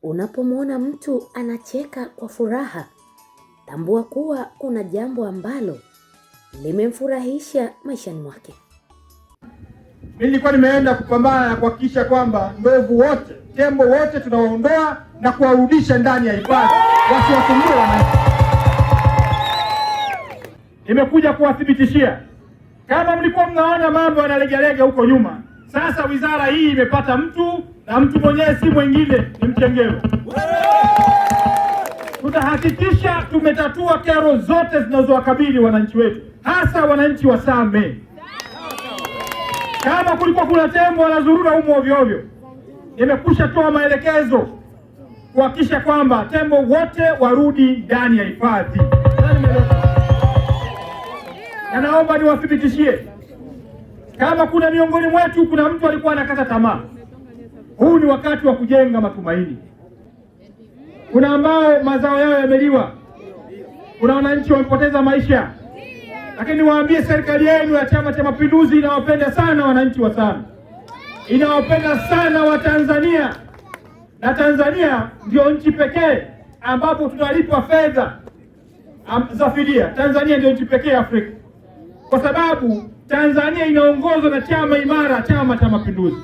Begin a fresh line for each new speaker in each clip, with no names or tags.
Unapomwona mtu anacheka kwa furaha, tambua kuwa kuna jambo ambalo limemfurahisha maishani mwake.
Mimi nilikuwa nimeenda kupambana na kuhakikisha kwamba ndovu wote, tembo wote tunawaondoa na kuwarudisha ndani ya hifadhi, wasiwasumbue wananchi. Nimekuja kuwathibitishia, kama mlikuwa mnaona mambo yanalegalega huko nyuma, sasa wizara hii imepata mtu, na mtu mwenyewe si mwingine, ni Mchengerwa. Tutahakikisha tumetatua kero zote zinazowakabili wananchi wetu, hasa wananchi wa Same. Kama kulikuwa kuna tembo wanazurura humo ovyo ovyo, nimekusha toa maelekezo kuhakikisha kwamba tembo wote warudi ndani ya hifadhi. Na naomba niwathibitishie, kama kuna miongoni mwetu kuna mtu alikuwa anakata tamaa, huu ni wakati wa kujenga matumaini. Kuna ambao mazao yao yameliwa, kuna wananchi wamepoteza maisha, lakini niwaambie serikali yenu ya Chama cha Mapinduzi inawapenda sana wananchi wa Same, inawapenda sana Watanzania, na Tanzania ndio nchi pekee ambapo tunalipwa fedha za fidia. Tanzania ndio nchi pekee Afrika, kwa sababu Tanzania inaongozwa na chama imara, Chama cha Mapinduzi.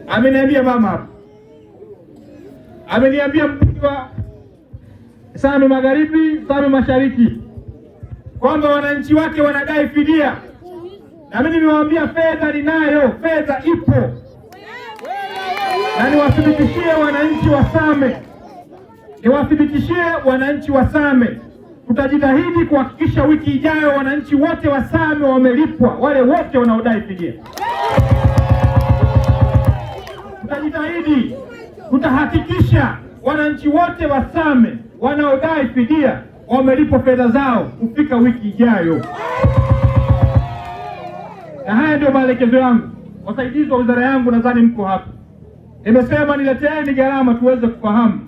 Ameniambia mama hapa, ameniambia mbunge wa Same Magharibi, Same Mashariki, kwamba wananchi wake wanadai fidia, na mimi nimewaambia fedha ninayo, fedha ipo, na niwathibitishie wananchi wa Same, tutajitahidi kuhakikisha wiki ijayo wananchi wote wa Same wamelipwa, wale wote wanaodai fidia. Tutajitahidi, tutahakikisha wananchi wote wa Same wanaodai fidia wamelipwa fedha zao kufika wiki ijayo. Na haya ndio maelekezo yangu. Wasaidizi wa wizara yangu, nadhani mko hapa, nimesema nileteeni gharama tuweze kufahamu,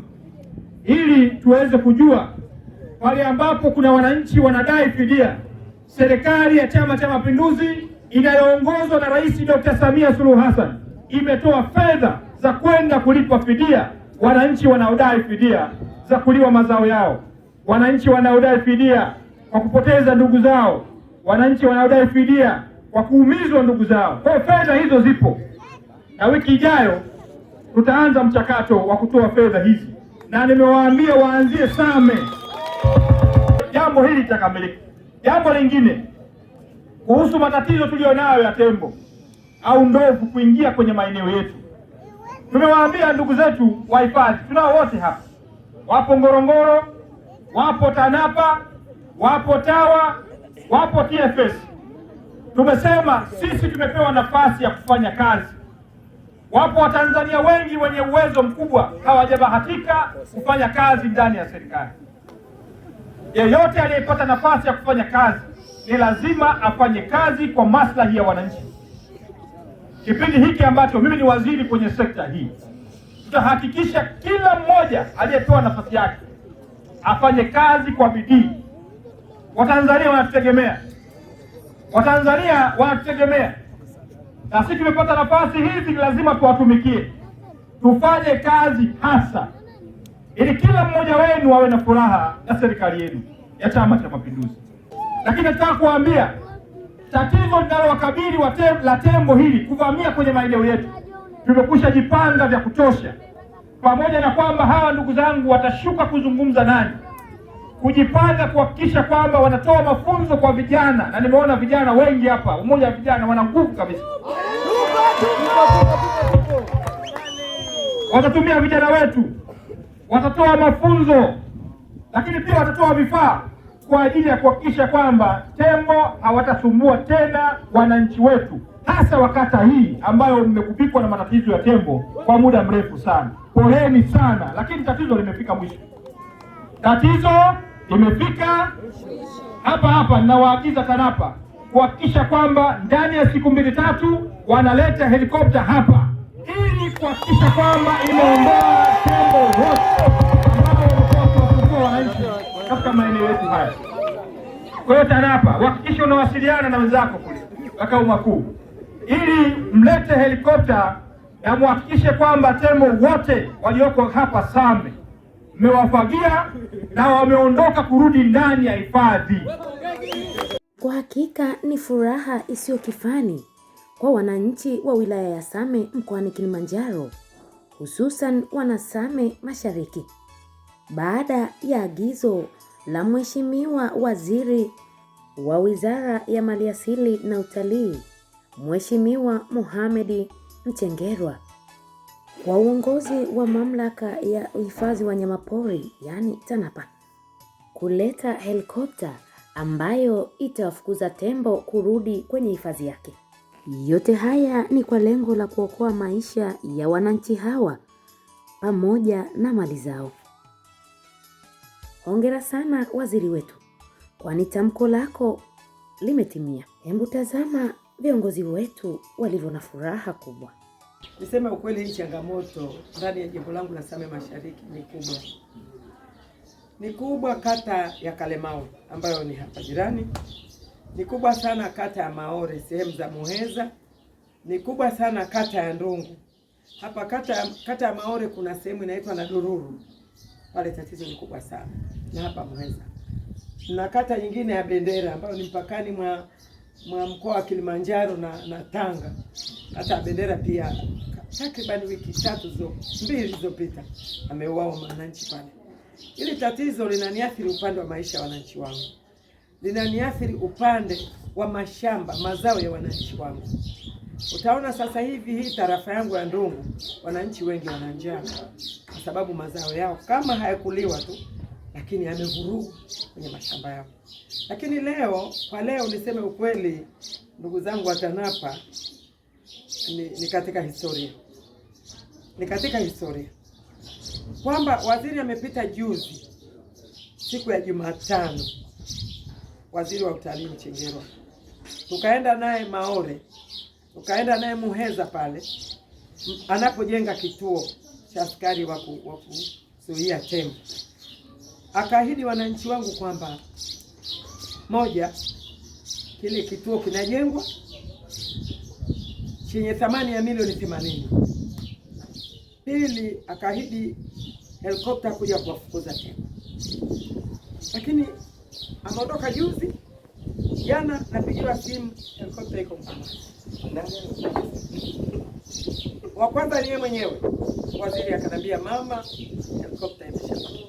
ili tuweze kujua pale ambapo kuna wananchi wanadai fidia. Serikali ya Chama cha Mapinduzi inayoongozwa na Rais Dr. Samia Suluhu Hassan imetoa fedha za kwenda kulipa fidia wananchi wanaodai fidia za kuliwa mazao yao, wananchi wanaodai fidia kwa kupoteza ndugu zao, wananchi wanaodai fidia kwa kuumizwa ndugu zao. Kwa fedha hizo zipo, na wiki ijayo tutaanza mchakato wa kutoa fedha hizi, na nimewaambia waanzie Same. Jambo hili litakamilika. Jambo lingine kuhusu matatizo tulionayo ya tembo au ndovu kuingia kwenye maeneo yetu, tumewaambia ndugu zetu wa hifadhi, tunao wote hapa, wapo Ngorongoro, wapo Tanapa, wapo Tawa, wapo TFS. Tumesema sisi tumepewa nafasi ya kufanya kazi. Wapo Watanzania wengi wenye uwezo mkubwa hawajabahatika kufanya kazi ndani ya serikali. Yeyote aliyepata nafasi ya kufanya kazi ni lazima afanye kazi kwa maslahi ya wananchi. Kipindi hiki ambacho mimi ni waziri kwenye sekta hii, tutahakikisha kila mmoja aliyepewa nafasi yake afanye kazi kwa bidii. Watanzania wanatutegemea, na sisi tumepata nafasi hizi, lazima tuwatumikie, tufanye kazi hasa ili kila mmoja wenu awe na furaha na serikali yenu ya Chama cha Mapinduzi. Lakini nataka kuambia tatizo linalowakabili la tembo hili kuvamia kwenye maeneo yetu, tumekusha jipanga vya kutosha, pamoja na kwamba hawa ndugu zangu watashuka kuzungumza nani, kujipanga kuhakikisha kwamba wanatoa mafunzo kwa vijana, na nimeona vijana wengi hapa, umoja wa vijana wana nguvu kabisa. Watatumia vijana wetu, watatoa mafunzo, lakini pia watatoa vifaa kwa ajili ya kuhakikisha kwamba tembo hawatasumbua tena wananchi wetu, hasa wakati hii ambayo mmekupikwa na matatizo ya tembo kwa muda mrefu sana. Poleni sana, lakini tatizo limefika mwisho. Tatizo limefika hapa. Ninawaagiza Tanapa kuhakikisha kwamba ndani ya siku 2-3 wanaleta helikopta hapa, ili kuhakikisha kwamba imeondoa tembo wote ambao wamekuwa kuwasumbua wananchi katika maeneo yetu haya. Kwa hiyo Tanapa, hakikisha unawasiliana na wenzako kule makao makuu, ili mlete helikopta na muhakikishe kwamba tembo wote walioko hapa Same mmewafagia na wameondoka kurudi ndani ya hifadhi.
Kwa hakika ni furaha isiyo kifani kwa wananchi wa wilaya ya Same mkoani Kilimanjaro, hususan wana Same Mashariki, baada ya agizo la Mheshimiwa Waziri wa Wizara ya Maliasili na Utalii, Mheshimiwa Mohamed Mchengerwa, kwa uongozi wa mamlaka ya uhifadhi wa wanyamapori yani TANAPA, kuleta helikopta ambayo itawafukuza tembo kurudi kwenye hifadhi yake. Yote haya ni kwa lengo la kuokoa maisha ya wananchi hawa pamoja na mali zao. Hongera sana waziri wetu, kwani tamko lako limetimia. Hebu tazama viongozi wetu walivyo na furaha kubwa.
Niseme ukweli, hii changamoto ndani ya jimbo langu la Same Mashariki ni kubwa. Ni kubwa kata ya Kalemao ambayo ni hapa jirani. Ni kubwa sana kata ya Maore sehemu za Muheza. Ni kubwa sana kata ya Ndungu. Hapa kata ya Maore kuna sehemu inaitwa na Dururu. Pale tatizo ni kubwa sana. Na hapa Muheza. Na kata nyingine ya Bendera ambayo ni mpakani mwa mkoa wa Kilimanjaro na Tanga. Kata ya Bendera pia takriban wiki 2 zilizopita ameuawa mwananchi pale. Hili tatizo linaniathiri upande wa maisha ya wananchi wangu. Linaniathiri upande wa mashamba, mazao ya wananchi wangu. Utaona sasa hivi hii tarafa yangu ya Ndungu, wananchi wengi wana njaa kwa sababu mazao yao kama hayakuliwa tu, lakini yamevurugu kwenye mashamba yao. Lakini leo niseme ukweli, ndugu zangu wa TANAPA, ni katika historia. Ni katika historia kwamba waziri amepita juzi siku ya Jumatano, waziri wa utalii Mchengerwa, tukaenda naye Maore, tukaenda naye Muheza pale anapojenga kituo cha askari wa kuzuia tembo. Akaahidi wananchi wangu kwamba moja, kile kituo kinajengwa chenye thamani ya milioni 80. Pili, akaahidi helikopta kuja kuwafukuza tembo. Lakini ameondoka juzi, jana napigiwa simu helikopta iko Mkamasi. Wa kwanza ni yeye mwenyewe. Waziri akanambia mama, helikopta imeshafika.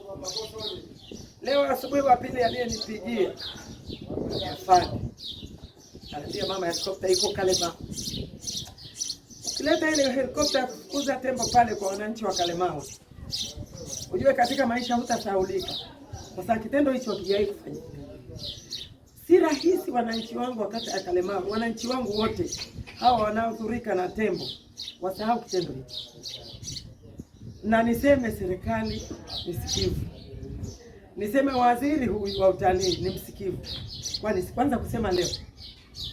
Leo asubuhi wa pili aliyenipigia afanye. Anambia mama, helikopta iko Kalemao. Ukileta ile helikopta kufukuza tembo pale kwa wananchi wa Kalemao, ujue katika maisha hutasahaulika. Kwa sababu kitendo hicho hakijai kufanyika. Si rahisi wananchi wangu wakati ya Kalemao, wananchi wangu wote hawa wanaohudhurika na tembo wasahau kitendo hicho. Na niseme serikali ni sikivu. Niseme waziri huyu wa utalii ni msikivu. Kwani kwanza kusema leo,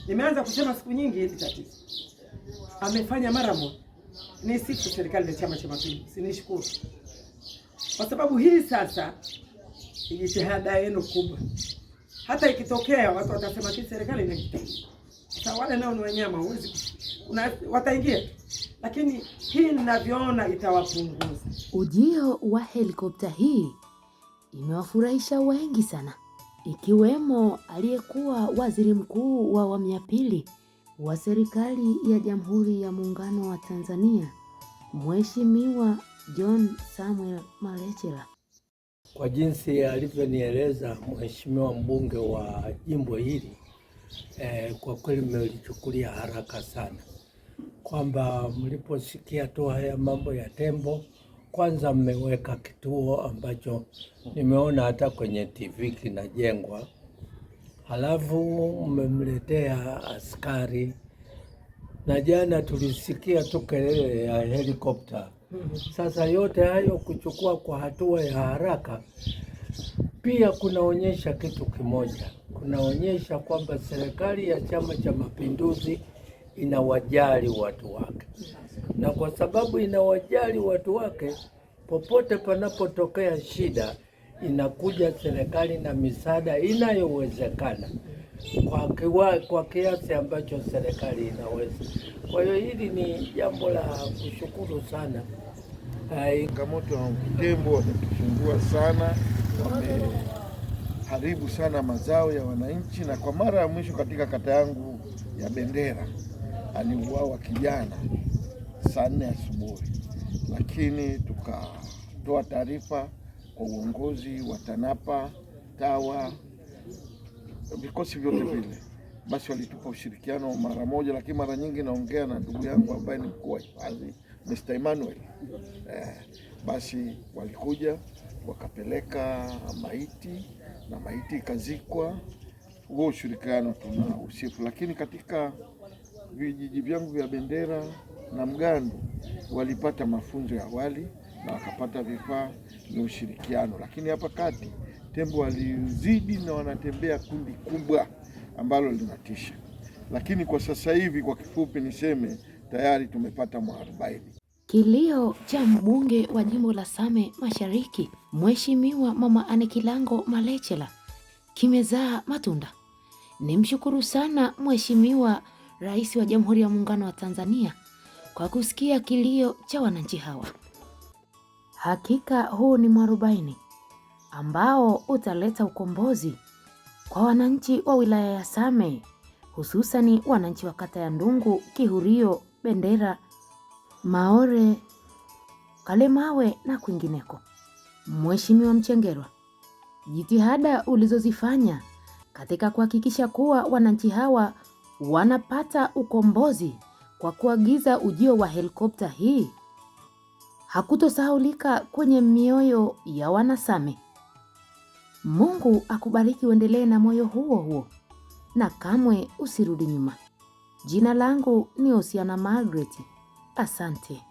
nimeanza kusema siku nyingi hili tatizo. Amefanya mara moja. Ni siku serikali ya Chama cha Mapinduzi, nishukuru. Kwa sababu hii sasa jitihada yenu kubwa. Hata ikitokea watu watasema kile serikali inajitahidi. Sasa wale nao ni wanyama, huwezi wataingia. Lakini hii ninavyoona itawapunguza.
Ujio wa helikopta hii imewafurahisha wengi sana, ikiwemo aliyekuwa waziri mkuu wa awamu ya pili wa serikali ya Jamhuri ya Muungano wa Tanzania, Mheshimiwa John Samuel Malechela.
Kwa jinsi alivyonieleza mheshimiwa mbunge wa jimbo hili, kwa kweli mmelichukulia haraka sana, kwamba mliposikia tu haya mambo ya tembo, kwanza mmeweka kituo ambacho nimeona hata kwenye TV kinajengwa, halafu mmemletea askari, na jana tulisikia tu kelele ya helikopta. Sasa yote hayo kuchukua kwa hatua ya haraka pia kunaonyesha kitu kimoja. Kunaonyesha kwamba serikali ya Chama cha Mapinduzi inawajali watu wake. Na kwa sababu inawajali watu wake, popote panapotokea shida, inakuja serikali na misaada inayowezekana. kwa kiasi ambacho serikali inaweza. Kwa hiyo hili ni jambo la kushukuru sana.
Changamoto ya tembo wametusumbua sana, wameharibu sana mazao ya wananchi, na kwa mara ya mwisho katika kata yangu ya Bendera aliuawa kijana saa 4 asubuhi, lakini tukatoa taarifa kwa uongozi wa TANAPA, TAWA, vikosi vyote vile, basi walitupa ushirikiano mara moja. Lakini mara nyingi naongea na ndugu yangu ambaye ni mkuu wa hifadhi Mr. Emmanuel, basi walikuja wakapeleka maiti na maiti ikazikwa. Huo ushirikiano tuna usifu, lakini katika vijiji vyangu vya Bendera na Mgandu walipata mafunzo ya awali na wakapata vifaa na ushirikiano, lakini hapa kati tembo walizidi na wanatembea kundi kubwa ambalo linatisha. Lakini kwa sasa hivi, kwa kifupi niseme, tayari tumepata mwarobaini.
Kilio cha mbunge wa jimbo la Same Mashariki, Mheshimiwa Mama Anekilango Malechela, kimezaa matunda. Nimshukuru sana Mheshimiwa Rais wa Jamhuri ya Muungano wa Tanzania kwa kusikia kilio cha wananchi hawa. Hakika huu ni mwarobaini ambao utaleta ukombozi kwa wananchi wa wilaya ya Same, hususani wananchi wa kata ya Ndungu, Kihurio, Bendera, Maore, Kalemawe na kwingineko. Mheshimiwa Mchengerwa, jitihada ulizozifanya katika kuhakikisha kuwa wananchi hawa wanapata ukombozi kwa kuagiza ujio wa helikopta hii hakutosahaulika kwenye mioyo ya wanasame. Mungu akubariki, uendelee na moyo huo huo na kamwe usirudi nyuma. Jina langu ni Osiana Margaret. Asante.